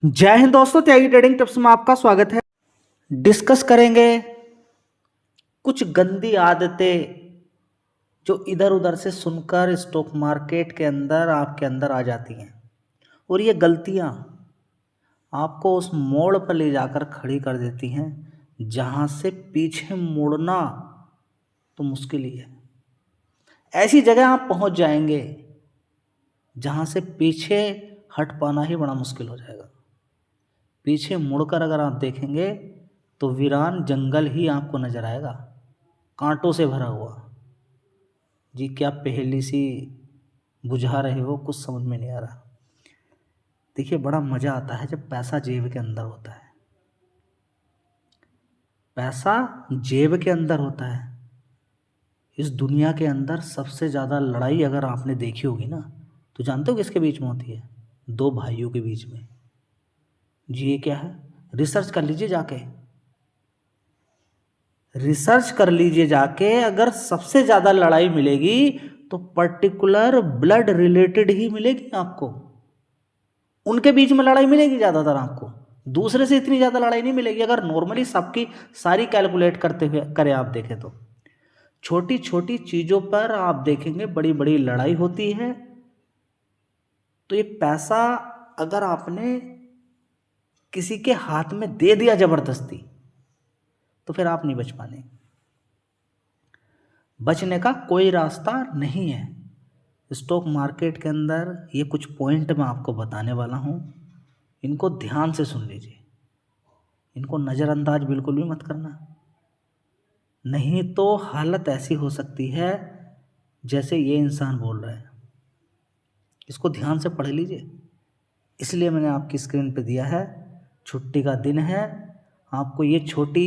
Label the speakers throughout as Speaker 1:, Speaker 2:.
Speaker 1: जय हिंद दोस्तों, त्यागी trading tips में आपका स्वागत है। डिस्कस करेंगे कुछ गंदी आदतें जो इधर उधर से सुनकर स्टॉक मार्केट के अंदर आपके अंदर आ जाती हैं, और ये गलतियां आपको उस मोड़ पर ले जाकर खड़ी कर देती हैं जहां से पीछे मुड़ना तो मुश्किल ही है। ऐसी जगह आप पहुंच जाएंगे जहां से पीछे हट पाना ही बड़ा मुश्किल हो जाएगा। पीछे मुड़कर अगर आप देखेंगे तो वीरान जंगल ही आपको नजर आएगा, कांटों से भरा हुआ। जी क्या पहेली सी बुझा रहे हो, कुछ समझ में नहीं आ रहा। देखिए, बड़ा मज़ा आता है जब पैसा जेब के अंदर होता है। पैसा जेब के अंदर होता है। इस दुनिया के अंदर सबसे ज़्यादा लड़ाई अगर आपने देखी होगी ना, तो जानते हो किसके बीच में होती है? दो भाइयों के बीच में। जी ये क्या है? रिसर्च कर लीजिए जाके, रिसर्च कर लीजिए जाके। अगर सबसे ज़्यादा लड़ाई मिलेगी तो पर्टिकुलर ब्लड रिलेटेड ही मिलेगी आपको। उनके बीच में लड़ाई मिलेगी ज़्यादातर आपको, दूसरे से इतनी ज़्यादा लड़ाई नहीं मिलेगी। अगर नॉर्मली सबकी सारी कैलकुलेट करते हुए करें आप देखें तो छोटी छोटी चीज़ों पर आप देखेंगे बड़ी बड़ी लड़ाई होती है। तो ये पैसा अगर आपने किसी के हाथ में दे दिया ज़बरदस्ती, तो फिर आप नहीं बच पाने। बचने का कोई रास्ता नहीं है। स्टॉक मार्केट के अंदर ये कुछ पॉइंट मैं आपको बताने वाला हूँ, इनको ध्यान से सुन लीजिए। इनको नज़रअंदाज बिल्कुल भी मत करना, नहीं तो हालत ऐसी हो सकती है जैसे ये इंसान बोल रहा है। इसको ध्यान से पढ़ लीजिए, इसलिए मैंने आपकी स्क्रीन पे दिया है। छुट्टी का दिन है, आपको ये छोटी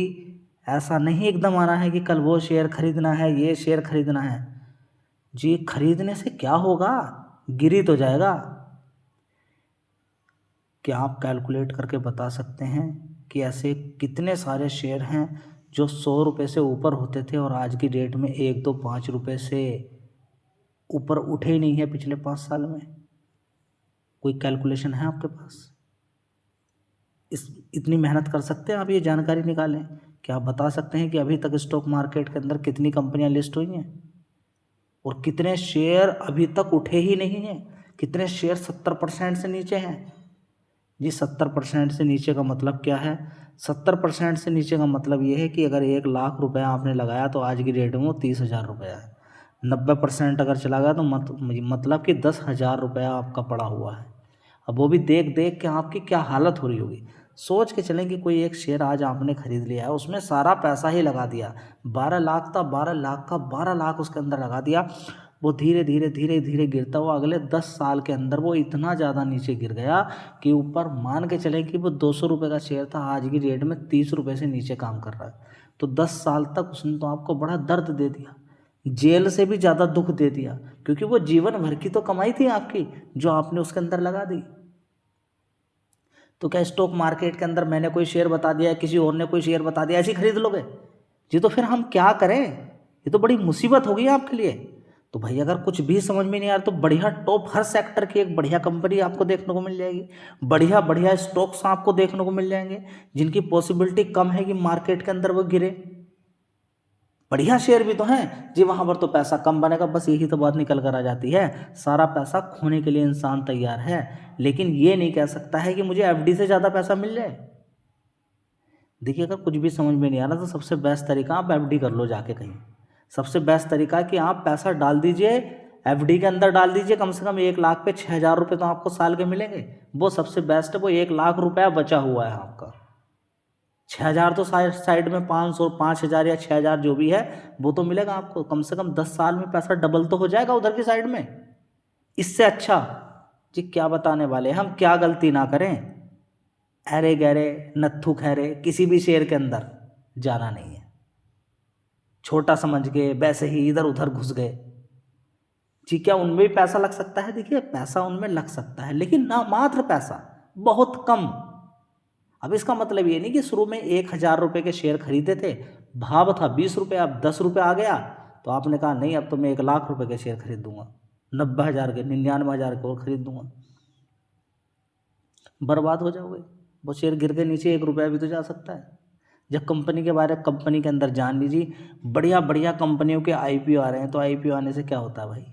Speaker 1: ऐसा नहीं एकदम आना है कि कल वो शेयर खरीदना है, ये शेयर खरीदना है। जी खरीदने से क्या होगा? गिरी तो जाएगा। क्या आप कैलकुलेट करके बता सकते हैं कि ऐसे कितने सारे शेयर हैं जो 100 रुपये से ऊपर होते थे और आज की डेट में 1, 2, 5 रुपये से ऊपर उठे ही नहीं है पिछले 5 साल में? कोई कैलकुलेशन है आपके पास? इतनी मेहनत कर सकते हैं आप, ये जानकारी निकालें। क्या आप बता सकते हैं कि अभी तक स्टॉक मार्केट के अंदर कितनी कंपनियां लिस्ट हुई हैं और कितने शेयर अभी तक उठे ही नहीं हैं? कितने शेयर 70% से नीचे हैं? जी 70% से नीचे का मतलब क्या है? 70% से नीचे का मतलब ये है कि अगर 1 लाख रुपया आपने लगाया तो आज की डेट में वो 30,000 रुपया है। 90% अगर चला गया तो मतलब कि 10,000 रुपया आपका पड़ा हुआ है। अब वो भी देख देख के आपकी क्या हालत हो रही होगी। सोच के चलें कि कोई एक शेयर आज आपने खरीद लिया है, उसमें सारा पैसा ही लगा दिया। 12 लाख था, 12 लाख का 12 लाख उसके अंदर लगा दिया। वो धीरे धीरे धीरे धीरे गिरता हुआ अगले 10 साल के अंदर वो इतना ज़्यादा नीचे गिर गया कि ऊपर मान के चलें कि वो 200 रुपये का शेयर था, आज की डेट में 30 रुपये से नीचे काम कर रहा है। तो 10 साल तक उसने तो आपको बड़ा दर्द दे दिया, जेल से भी ज़्यादा दुख दे दिया, क्योंकि वो जीवन भर की तो कमाई थी आपकी जो आपने उसके अंदर लगा दी। तो क्या स्टॉक मार्केट के अंदर मैंने कोई शेयर बता दिया, किसी और ने कोई शेयर बता दिया, ऐसे ही खरीद लोगे? जी तो फिर हम क्या करें? ये तो बड़ी मुसीबत होगी आपके लिए। तो भाई अगर कुछ भी समझ में नहीं आ रहा तो बढ़िया टॉप हर सेक्टर की एक बढ़िया कंपनी आपको देखने को मिल जाएगी, बढ़िया बढ़िया स्टॉक्स आपको देखने को मिल जाएंगे जिनकी पॉसिबिलिटी कम है कि मार्केट के अंदर वो गिरे। बढ़िया शेयर भी तो हैं जी, वहां पर तो पैसा कम बनेगा। बस यही तो बात निकल कर आ जाती है, सारा पैसा खोने के लिए इंसान तैयार है, लेकिन ये नहीं कह सकता है कि मुझे एफडी से ज़्यादा पैसा मिल जाए। देखिए, अगर कुछ भी समझ में नहीं आ रहा तो सबसे बेस्ट तरीका आप एफडी कर लो जाके कहीं। सबसे बेस्ट तरीका कि आप पैसा डाल दीजिए एफडी के अंदर, डाल दीजिए। कम से कम 1 लाख पे 6,000 रुपये तो आपको साल के मिलेंगे। वो सबसे बेस्ट है। वो 1 लाख रुपया बचा हुआ है आपका, 6,000 तो साइड में 500, 5,000 या 6,000 जो भी है वो तो मिलेगा आपको। कम से कम 10 साल में पैसा डबल तो हो जाएगा उधर की साइड में। इससे अच्छा जी क्या बताने वाले, हम क्या गलती ना करें, अरे गहरे नत्थु खैरे किसी भी शेर के अंदर जाना नहीं है। छोटा समझ के वैसे ही इधर उधर घुस गए जी, क्या उनमें भी पैसा लग सकता है? देखिए, पैसा उनमें लग सकता है, लेकिन ना मात्र पैसा, बहुत कम। अब इसका मतलब ये नहीं कि शुरू में 1,000 रुपये के शेयर खरीदे थे, भाव था 20 रुपये, अब 10 रुपये आ गया तो आपने कहा नहीं अब तो मैं 1 लाख रुपये के शेयर खरीद दूंगा, 90,000 के, 99,000 के और खरीद दूंगा। बर्बाद हो जाओगे। वो शेयर गिर के नीचे 1 रुपया भी तो जा सकता है। जब कंपनी के बारे कंपनी के अंदर जान लीजिए, बढ़िया बढ़िया कंपनियों के आईपीओ आ रहे हैं, तो आईपीओ आने से क्या होता है भाई?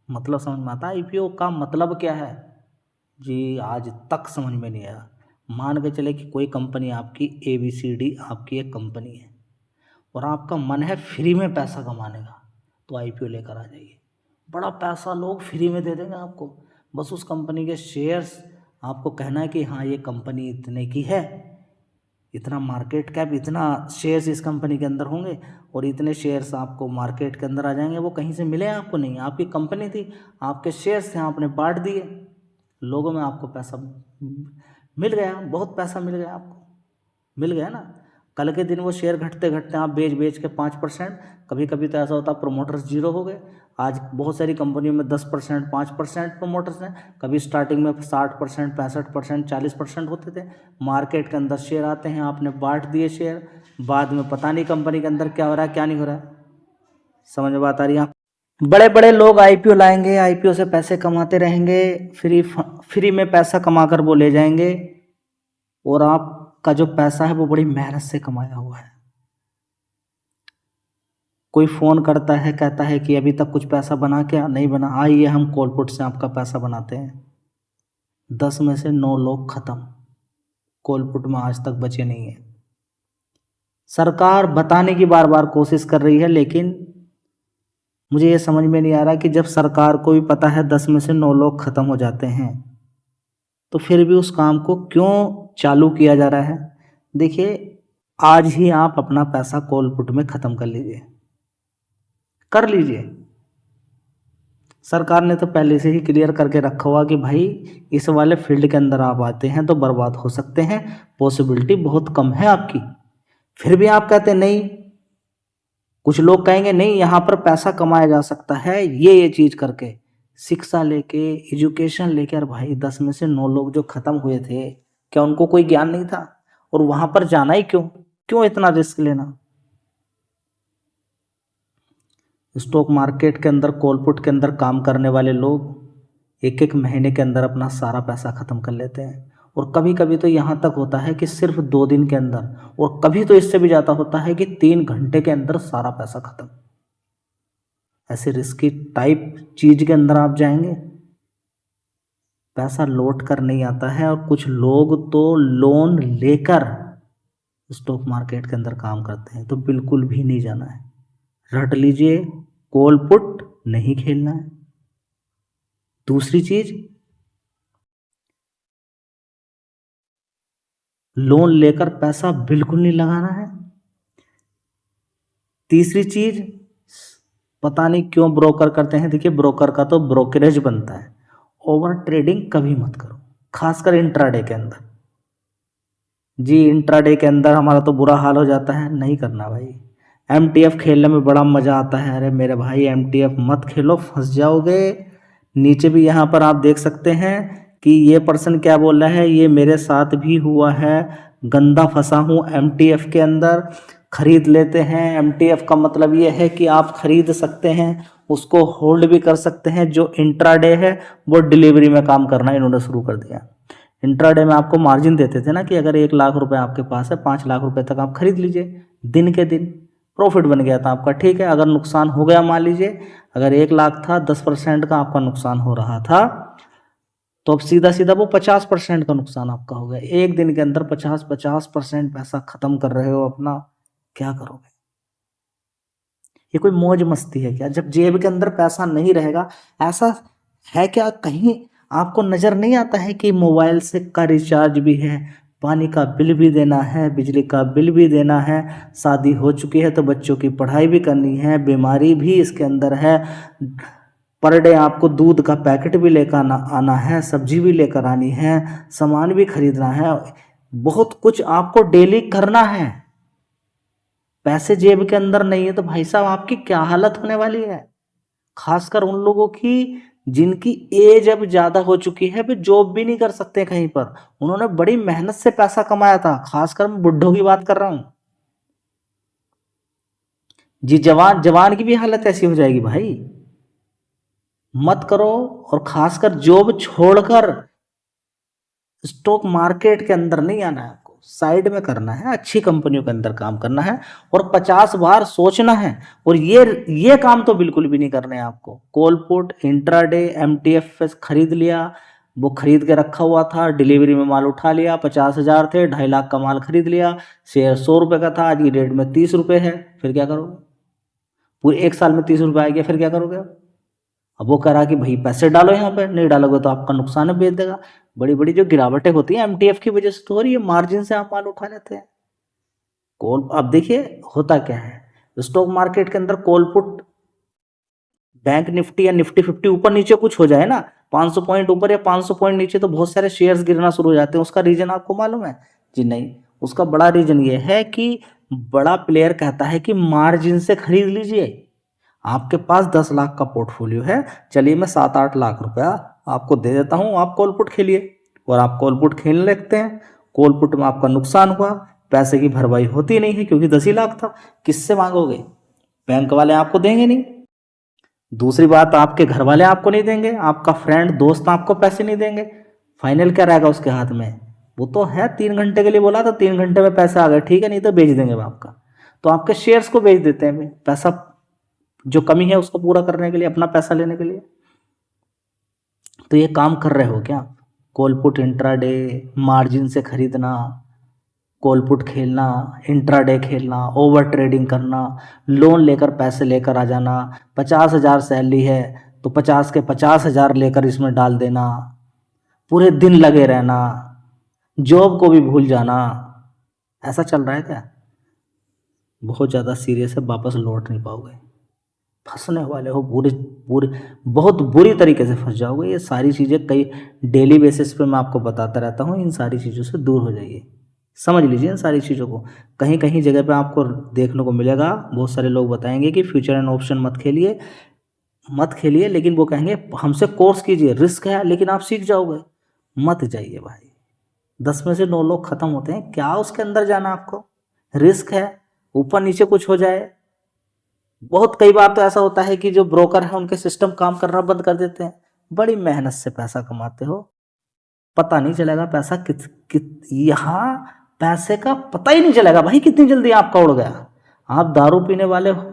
Speaker 1: मतलब समझ में आता है आईपीओ का मतलब क्या है? जी आज तक समझ में नहीं आया। मान के चले कि कोई कंपनी आपकी ABCD आपकी एक कंपनी है और आपका मन है फ्री में पैसा कमाने का, तो आईपीओ लेकर आ जाइए। बड़ा पैसा लोग फ्री में दे देंगे आपको। बस उस कंपनी के शेयर्स आपको कहना है कि हाँ ये कंपनी इतने की है, इतना मार्केट कैप, इतना शेयर्स इस कंपनी के अंदर होंगे और इतने शेयर्स आपको मार्केट के अंदर आ जाएंगे। वो कहीं से मिले आपको नहीं, आपकी कंपनी थी, आपके शेयर्स थे, आपने बांट दिए लोगों में, आपको पैसा मिल गया, बहुत पैसा मिल गया, आपको मिल गया ना। कल के दिन वो शेयर घटते घटते आप बेच बेच के 5%, कभी कभी तो ऐसा होता है प्रोमोटर्स जीरो हो गए। आज बहुत सारी कंपनियों में 10%, 5% प्रोमोटर्स हैं। कभी स्टार्टिंग में 60%, 65%, 40% होते थे। मार्केट के अंदर शेयर आते हैं, आपने बांट दिए शेयर, बाद में पता नहीं कंपनी के अंदर क्या हो रहा है क्या नहीं हो रहा है। समझ में बात आ रही है? बड़े बड़े लोग आईपीओ लाएंगे, आईपीओ से पैसे कमाते रहेंगे, फ्री में पैसा कमाकर वो ले जाएंगे और आपका जो पैसा है वो बड़ी मेहनत से कमाया हुआ है। कोई फ़ोन करता है, कहता है कि अभी तक कुछ पैसा बना क्या? नहीं बना, आइए हम कॉलपुट से आपका पैसा बनाते हैं। 10 में से 9 लोग ख़त्म, कॉलपुट में आज तक बचे नहीं है। सरकार बताने की बार बार कोशिश कर रही है, लेकिन मुझे ये समझ में नहीं आ रहा कि जब सरकार को भी पता है 10 में से 9 लोग ख़त्म हो जाते हैं, तो फिर भी उस काम को क्यों चालू किया जा रहा है? देखिए आज ही आप अपना पैसा कॉलपुट में ख़त्म कर लीजिए, कर लीजिए। सरकार ने तो पहले से ही क्लियर करके रखा हुआ कि भाई इस वाले फील्ड के अंदर आप आते हैं तो बर्बाद हो सकते हैं, पॉसिबिलिटी बहुत कम है आपकी। फिर भी आप कहते नहीं। कुछ लोग कहेंगे नहीं यहाँ पर पैसा कमाया जा सकता है ये चीज़ करके, शिक्षा लेके, एजुकेशन लेके। और भाई 10 में से 9 लोग जो ख़त्म हुए थे, क्या उनको कोई ज्ञान नहीं था? और वहाँ पर जाना ही क्यों? क्यों इतना रिस्क लेना? स्टॉक मार्केट के अंदर, कॉलपुट के अंदर काम करने वाले लोग एक एक महीने के अंदर अपना सारा पैसा ख़त्म कर लेते हैं। और कभी कभी तो यहाँ तक होता है कि सिर्फ 2 दिन के अंदर, और कभी तो इससे भी ज़्यादा होता है कि 3 घंटे के अंदर सारा पैसा ख़त्म। ऐसे रिस्की टाइप चीज़ के अंदर आप जाएंगे, पैसा लौट कर नहीं आता है। और कुछ लोग तो लोन लेकर स्टॉक मार्केट के अंदर काम करते हैं, तो बिल्कुल भी नहीं जाना है। रट लीजिए, कॉलपुट नहीं खेलना है। दूसरी चीज, लोन लेकर पैसा बिल्कुल नहीं लगाना है। तीसरी चीज, पता नहीं क्यों ब्रोकर करते हैं, देखिए ब्रोकर का तो ब्रोकरेज बनता है, ओवर ट्रेडिंग कभी मत करो, खासकर इंट्राडे के अंदर। जी इंट्राडे के अंदर हमारा तो बुरा हाल हो जाता है, नहीं करना भाई। MTF खेलने में बड़ा मज़ा आता है। अरे मेरे भाई MTF मत खेलो, फंस जाओगे। नीचे भी यहाँ पर आप देख सकते हैं कि ये पर्सन क्या बोल रहा है, ये मेरे साथ भी हुआ है, गंदा फंसा हूँ MTF के अंदर। खरीद लेते हैं। MTF का मतलब ये है कि आप खरीद सकते हैं, उसको होल्ड भी कर सकते हैं। जो इंट्राडे है वो डिलीवरी में काम करना इन्होंने शुरू कर दिया। इंट्राडे में आपको मार्जिन देते थे ना कि अगर 1 लाख रुपए आपके पास है, 5 लाख रुपए तक आप खरीद लीजिए, दिन के दिन प्रॉफिट बन गया था आपका। ठीक है, अगर नुकसान हो गया, मान लीजिए अगर 1 लाख था, 10% का आपका नुकसान हो रहा था, तो अब सीधा सीधा वो 50% का नुकसान आपका हो गया। एक दिन के अंदर 50% पैसा खत्म कर रहे हो अपना, क्या करोगे? ये कोई मौज मस्ती है क्या? जब जेब के अंदर पैसा नहीं रहेगा, ऐसा है क्या कहीं आपको नजर नहीं आता है कि मोबाइल से का रिचार्ज भी है, पानी का बिल भी देना है, बिजली का बिल भी देना है, शादी हो चुकी है तो बच्चों की पढ़ाई भी करनी है, बीमारी भी इसके अंदर है, पर डे आपको दूध का पैकेट भी लेकर आना है, सब्जी भी लेकर आनी है, सामान भी खरीदना है, बहुत कुछ आपको डेली करना है। पैसे जेब के अंदर नहीं है तो भाई साहब आपकी क्या हालत होने वाली है। खासकर उन लोगों की जिनकी एज अब ज्यादा हो चुकी है, वे जॉब भी नहीं कर सकते कहीं पर, उन्होंने बड़ी मेहनत से पैसा कमाया था। खासकर मैं बुढ़ों की बात कर रहा हूं जी। जवान जवान की भी हालत ऐसी हो जाएगी भाई, मत करो। और खासकर जॉब छोड़कर स्टॉक मार्केट के अंदर नहीं आना है आपको, साइड में करना है, अच्छी कंपनियों के अंदर काम करना है और 50 बार सोचना है। और ये काम तो बिल्कुल भी नहीं करने हैं आपको। कॉल पुट, इंट्राडे, एमटीएफ खरीद लिया, वो खरीद के रखा हुआ था, डिलीवरी में माल उठा लिया, 50,000 थे, 2.5 लाख का माल खरीद लिया, शेयर 100 रुपये का था, आज की डेट में 30 रुपये है, फिर क्या करोगे? पूरे 1 साल में 30 रुपये आ गया, फिर क्या करोगे? अब वो कह रहा कि भाई पैसे डालो यहाँ पे, नहीं डालोगे तो आपका नुकसान है, बेच देगा। बड़ी बड़ी जो गिरावटें होती हैं एमटीएफ की वजह से तो हो रही है, मार्जिन से आप माल उठा लेते हैं। कॉल, अब देखिए होता क्या है स्टॉक मार्केट के अंदर, कॉल पुट, बैंक निफ्टी या निफ्टी 50 ऊपर नीचे कुछ हो जाए ना, 500 पॉइंट ऊपर या 500 पॉइंट नीचे, तो बहुत सारे शेयर्स गिरना शुरू हो जाते हैं। उसका रीजन आपको मालूम है? जी नहीं, उसका बड़ा रीजन ये है कि बड़ा प्लेयर कहता है कि मार्जिन से खरीद लीजिए। आपके पास 10 लाख का पोर्टफोलियो है, चलिए मैं 7-8 लाख रुपया आपको दे देता हूँ, आप कॉल पुट खेलिए। और आप कॉल पुट खेलने लगते हैं, कॉल पुट में आपका नुकसान हुआ, पैसे की भरपाई होती नहीं है क्योंकि 10 ही लाख था। किससे मांगोगे? बैंक वाले आपको देंगे नहीं। दूसरी बात, आपके घर वाले आपको नहीं देंगे, आपका फ्रेंड दोस्त आपको पैसे नहीं देंगे। फाइनल क्या रहेगा उसके हाथ में? वो तो है 3 घंटे के लिए बोला था, 3 घंटे में पैसे आ गए, ठीक है, नहीं तो बेच देंगे वो आपका। तो आपके शेयर्स को बेच देते हैं पैसा, जो कमी है उसको पूरा करने के लिए, अपना पैसा लेने के लिए। तो ये काम कर रहे हो क्या? कॉल पुट, इंट्राडे, मार्जिन से खरीदना, कॉल पुट खेलना, इंट्राडे खेलना, ओवर ट्रेडिंग करना, लोन लेकर पैसे लेकर आ जाना, 50,000 सैलरी है तो 50 के 50,000 लेकर इसमें डाल देना, पूरे दिन लगे रहना, जॉब को भी भूल जाना। ऐसा चल रहा है क्या? बहुत ज़्यादा सीरियस है, वापस लौट नहीं पाओगे, फंसने वाले हो, पूरे पूरे बहुत बुरी तरीके से फंस जाओगे। ये सारी चीज़ें कई डेली बेसिस पे मैं आपको बताता रहता हूँ, इन सारी चीज़ों से दूर हो जाइए, समझ लीजिए इन सारी चीज़ों को। कहीं कहीं जगह पे आपको देखने को मिलेगा, बहुत सारे लोग बताएंगे कि फ्यूचर एंड ऑप्शन मत खेलिए, मत खेलिए, लेकिन वो कहेंगे हमसे कोर्स कीजिए, रिस्क है लेकिन आप सीख जाओगे। मत जाइए भाई, 10 में से 9 लोग खत्म होते हैं, क्या उसके अंदर जाना आपको? रिस्क है, ऊपर नीचे कुछ हो जाए। बहुत कई बार तो ऐसा होता है कि जो ब्रोकर है उनके सिस्टम काम करना बंद कर देते हैं। बड़ी मेहनत से पैसा कमाते हो, पता नहीं चलेगा पैसा यहाँ पैसे का पता ही नहीं चलेगा भाई, कितनी जल्दी आपका उड़ गया। आप दारू पीने वाले हो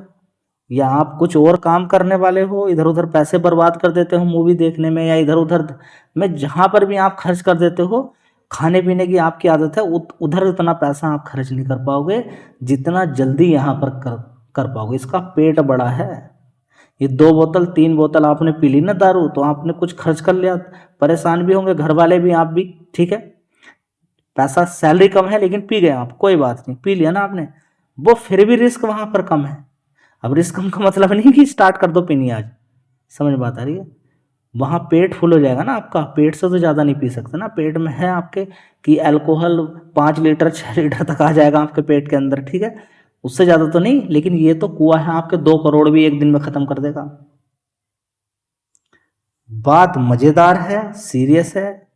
Speaker 1: या आप कुछ और काम करने वाले हो, इधर उधर पैसे बर्बाद कर देते हो मूवी देखने में, या इधर उधर में जहाँ पर भी आप खर्च कर देते हो, खाने पीने की आपकी आदत है, उधर इतना पैसा आप खर्च नहीं कर पाओगे जितना जल्दी यहाँ पर कर पाओगे। इसका पेट बड़ा है। ये 2 बोतल 3 बोतल आपने पी ली ना दारू, तो आपने कुछ खर्च कर लिया, परेशान भी होंगे घर वाले भी, आप भी, ठीक है, पैसा सैलरी कम है लेकिन पी गए आप, कोई बात नहीं, पी लिया ना आपने, वो फिर भी रिस्क वहाँ पर कम है। अब रिस्क कम का मतलब नहीं कि स्टार्ट कर दो पीनी आज, समझ में बात आ रही है? वहाँ पेट फुल हो जाएगा ना आपका, पेट से तो ज़्यादा नहीं पी सकते ना, पेट में है आपके कि अल्कोहल 5 लीटर 6 लीटर तक आ जाएगा आपके पेट के अंदर, ठीक है, उससे ज़्यादा तो नहीं, लेकिन ये तो कुआं है आपके, 2 करोड़ भी एक दिन में ख़त्म कर देगा। बात मज़ेदार है, सीरियस है,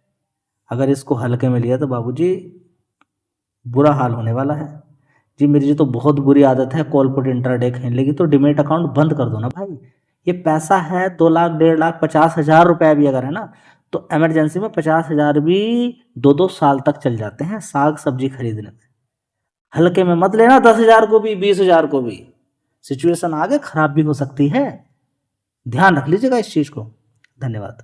Speaker 1: अगर इसको हल्के में लिया तो बाबूजी बुरा हाल होने वाला है। जी मेरी तो बहुत बुरी आदत है कॉल पुट इंट्राडे खेलने की, तो डिमेट अकाउंट बंद कर दो ना भाई। ये पैसा है 2 लाख 1.5 लाख 50,000 रुपया भी अगर है ना, तो इमरजेंसी में 50,000 भी 2-2 साल तक चल जाते हैं साग सब्जी खरीदने में। हल्के में मत लेना, 10,000 को भी 20,000 को भी, सिचुएशन आगे खराब भी हो सकती है, ध्यान रख लीजिएगा इस चीज़ को। धन्यवाद।